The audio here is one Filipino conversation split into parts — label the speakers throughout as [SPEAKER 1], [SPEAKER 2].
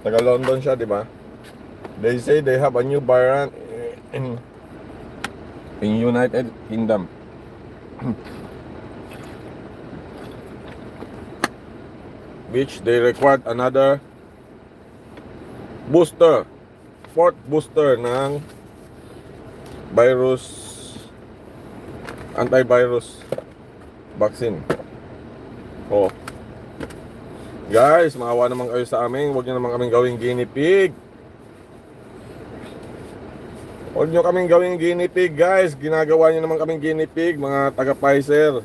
[SPEAKER 1] Taga London siya, di ba? They say they have a new variant in United Kingdom. Which they required another booster, fourth booster ng virus, antivirus vaccine. Oh, guys, maawa naman kayo sa amin. Huwag nyo naman kaming gawing guinea pig. Huwag nyo kaming gawing guinea pig, guys. Ginagawa nyo naman kaming guinea pig, mga taga Pfizer.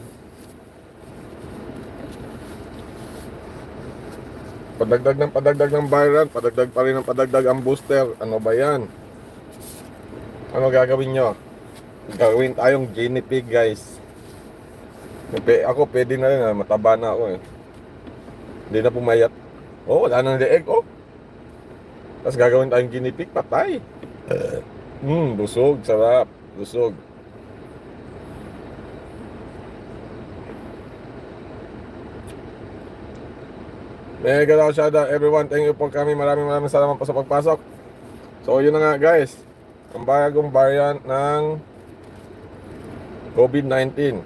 [SPEAKER 1] Padagdag ng viral, padagdag pa rin ng padagdag ang booster. Ano ba yan? Ano gagawin nyo? Gagawin tayong guinea pig, guys. Ako pwede na rin, mataba na ako eh. Hindi na pumayat. Oh, wala nang leeg, oh. Tapos gagawin tayong guinea pig, patay. Busog, sarap. Busog. Mega daw shout out everyone. Thank you for kami. Maraming salamat po sa pagpasok. So yun na nga guys, ang bagong variant ng COVID-19.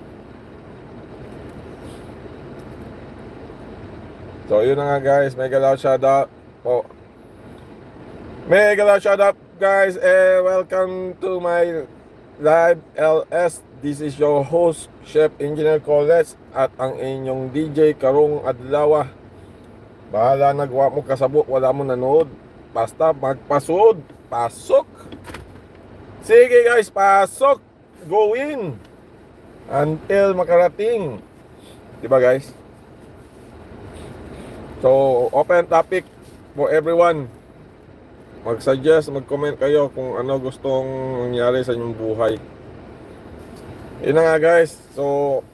[SPEAKER 1] So yun na nga guys, mega loud shout out po. Mega loud shout out guys, welcome to my live LS. This is your host, Chef Engineer Coles, at ang inyong DJ Karong Adlawa. Bahala nagawa mo kasabot, wala mo nanood. Basta magpasod, pasok. Sige guys, pasok. Go in until makarating. Diba guys? So, open topic for everyone. Mag-suggest, mag-comment kayo kung ano gustong mangyari sa inyong buhay. Yun na nga guys. So,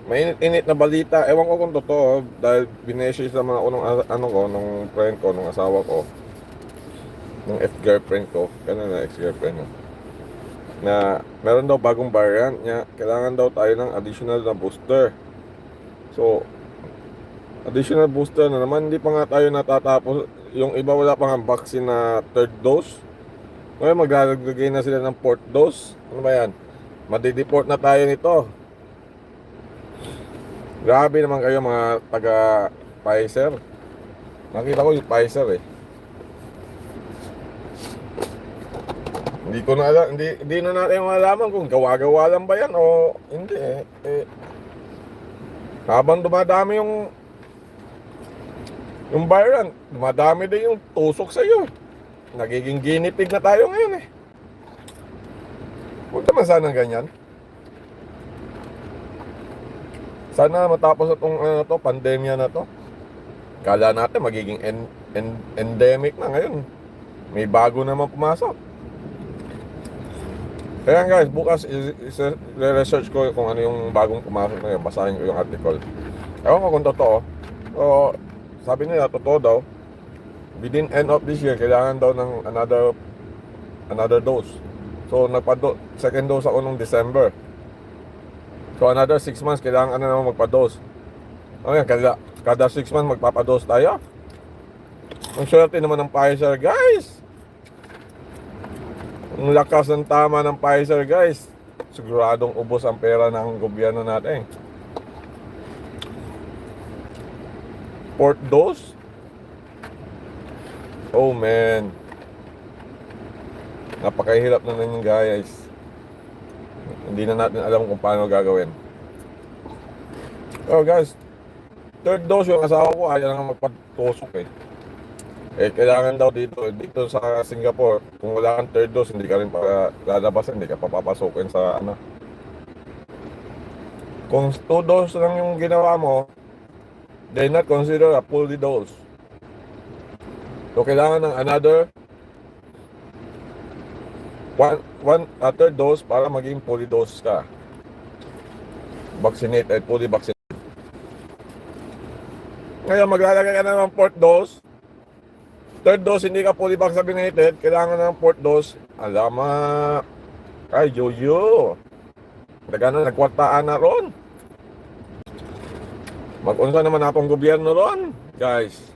[SPEAKER 1] mainit-init na balita. Ewan ko kung totoo dahil binesyo sa mga nung friend ko, nung asawa ko, nung ex-girlfriend ko, ganun na ex-girlfriend ko, na meron daw bagong variant niya. Kailangan daw tayo ng additional na booster. So, additional booster na naman, hindi pa nga tayo natatapos. Yung iba wala pa nga vaccine na third dose. Ngayon maglalagay na sila ng fourth dose. Ano ba yan? Madideport na tayo nito. Grabe naman kayo mga taga Pfizer. Nakita ko yung Pfizer eh. Hindi ko na alam, hindi na natin malaman kung gawa-gawa lang ba yan o hindi eh. Habang dumadami yung variant, dumadami din yung tusok sa iyo. Nagiging guinea pig na tayo ngayon eh. Huwag naman sana ganyan. Sana matapos itong pandemya na to. Kala natin magiging endemic na ngayon. May bago naman pumasok. Kaya guys, bukas i-research ko kung ano yung bagong pumasok na yun. Basahin ko yung article. Ewan ko kung totoo. So, sabi nila, totoo daw. Within end of this year, kailangan daw ng another dose. So, second dose ako nung December. So another 6 months, kailangan na naman magpa-dose. Okay, kada 6 months magpapadose tayo. Ang swerte naman ng Pfizer, guys. Ang lakas ng tama ng Pfizer, guys. Siguradong ubos ang pera ng gobyerno natin. Fourth dose? Oh man. Napakahirap na nun guys. Hindi na natin alam kung paano gagawin. Oh guys, third dose yung asawa ko, ayaw nga magpatusok eh. Kailangan daw dito sa Singapore, kung wala kang third dose, hindi ka rin lalabasan, hindi ka papapasukin sa ano. Kung 2 dose lang yung ginawa mo, they not consider a full dose. So kailangan ng another third dose para maging fully dose ka. Vaccinated, fully vaccinated. Ngayon maglalagay ka na ng fourth dose. Third dose hindi ka fully vaccinated, kailangan ng fourth dose. Alamak. Ay, yoyo. Nagkwartaan na ron. Mag-unsa naman atong gobyerno ron, guys.